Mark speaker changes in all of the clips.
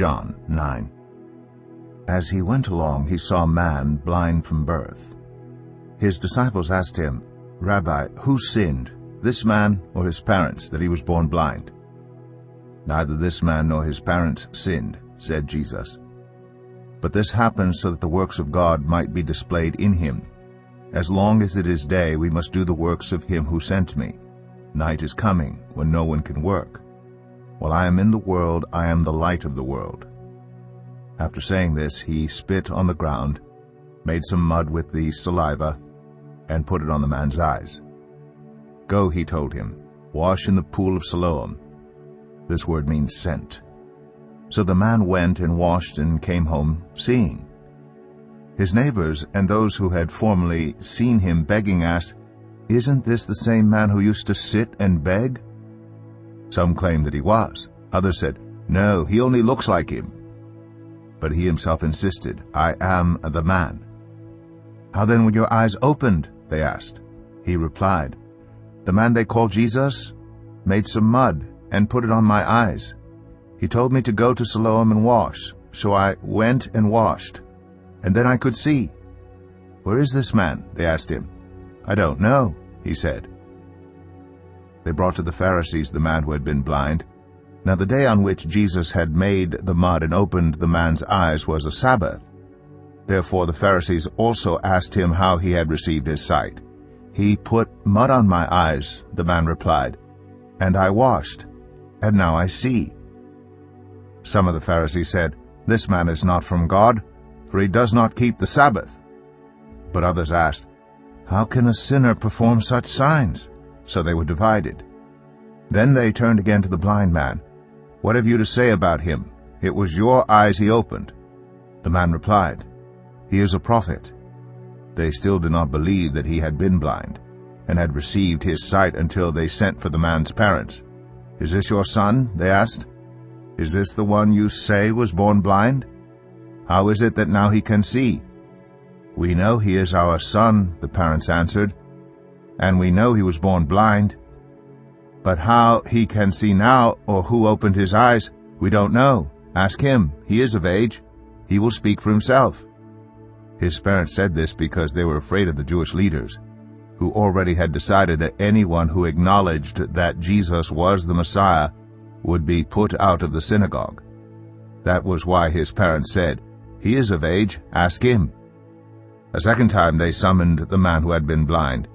Speaker 1: John 9. As he went along, he saw a man blind from birth. His disciples asked him, "Rabbi, who sinned, this man or his parents, that he was born blind?" "Neither this man nor his parents sinned," said Jesus. "But this happened so that the works of God might be displayed in him. As long as it is day, we must do the works of him who sent me. Night is coming, when no one can work. While I am in the world, I am the light of the world." After saying this, he spit on the ground, made some mud with the saliva, and put it on the man's eyes. "Go," he told him, "wash in the pool of Siloam." This word means sent. So the man went and washed and came home seeing. His neighbors and those who had formerly seen him begging asked, "Isn't this the same man who used to sit and beg?" Some claimed that he was. Others said, "No, he only looks like him." But he himself insisted, "I am the man." "How then were your eyes opened?" they asked. He replied, "The man they call Jesus made some mud and put it on my eyes. He told me to go to Siloam and wash, so I went and washed, and then I could see." "Where is this man?" they asked him. "I don't know," he said. They brought to the Pharisees the man who had been blind. Now the day on which Jesus had made the mud and opened the man's eyes was a Sabbath. Therefore the Pharisees also asked him how he had received his sight. "He put mud on my eyes," the man replied, "and I washed, and now I see." Some of the Pharisees said, "This man is not from God, for he does not keep the Sabbath." But others asked, "How can a sinner perform such signs?" So they were divided. Then they turned again to the blind man. "What have you to say about him? It was your eyes he opened." The man replied, "He is a prophet." They still did not believe that he had been blind, and had received his sight until they sent for the man's parents. "Is this your son?" they asked. "Is this the one you say was born blind? How is it that now he can see?" "We know he is our son," the parents answered, "and we know he was born blind. But how he can see now, or who opened his eyes, we don't know. Ask him. He is of age. He will speak for himself." His parents said this because they were afraid of the Jewish leaders, who already had decided that anyone who acknowledged that Jesus was the Messiah would be put out of the synagogue. That was why his parents said, "He is of age. Ask him." A second time they summoned the man who had been blind.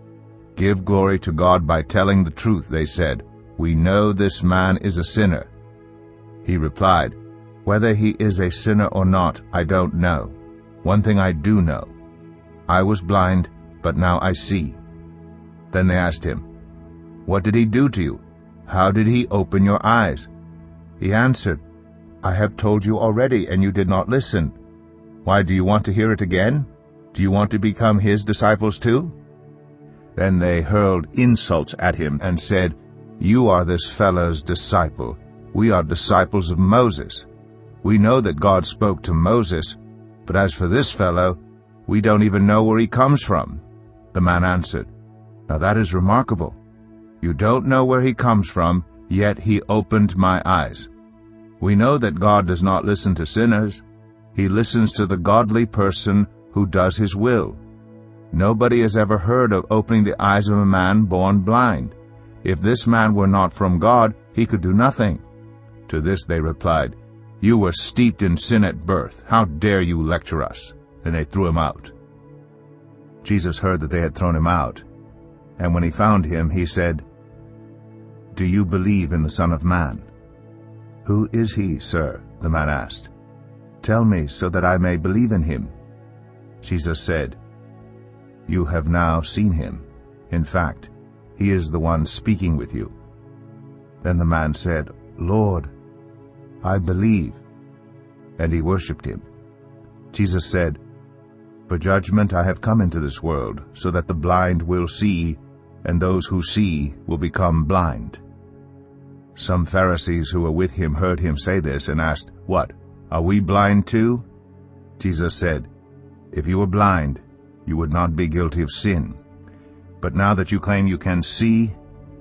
Speaker 1: "Give glory to God by telling the truth," they said. "We know this man is a sinner." He replied, "Whether he is a sinner or not, I don't know. One thing I do know. I was blind, but now I see." Then they asked him, "What did he do to you? How did he open your eyes?" He answered, "I have told you already, and you did not listen. Why, do you want to hear it again? Do you want to become his disciples too?" Then they hurled insults at him and said, "You are this fellow's disciple. We are disciples of Moses. We know that God spoke to Moses, but as for this fellow, we don't even know where he comes from." The man answered, "Now that is remarkable. You don't know where he comes from, yet he opened my eyes. We know that God does not listen to sinners. He listens to the godly person who does his will. Nobody has ever heard of opening the eyes of a man born blind. If this man were not from God, he could do nothing." To this they replied, "You were steeped in sin at birth. How dare you lecture us?" And they threw him out. Jesus heard that they had thrown him out, and when he found him, he said, "Do you believe in the Son of Man?" "Who is he, sir?" the man asked. "Tell me, so that I may believe in him." Jesus said, "You have now seen him. In fact, he is the one speaking with you." Then the man said, "Lord, I believe." And he worshipped him. Jesus said, "For judgment I have come into this world, so that the blind will see, and those who see will become blind." Some Pharisees who were with him heard him say this and asked, "What, are we blind too?" Jesus said, "If you were blind, you would not be guilty of sin. But now that you claim you can see,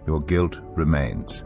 Speaker 1: your guilt remains."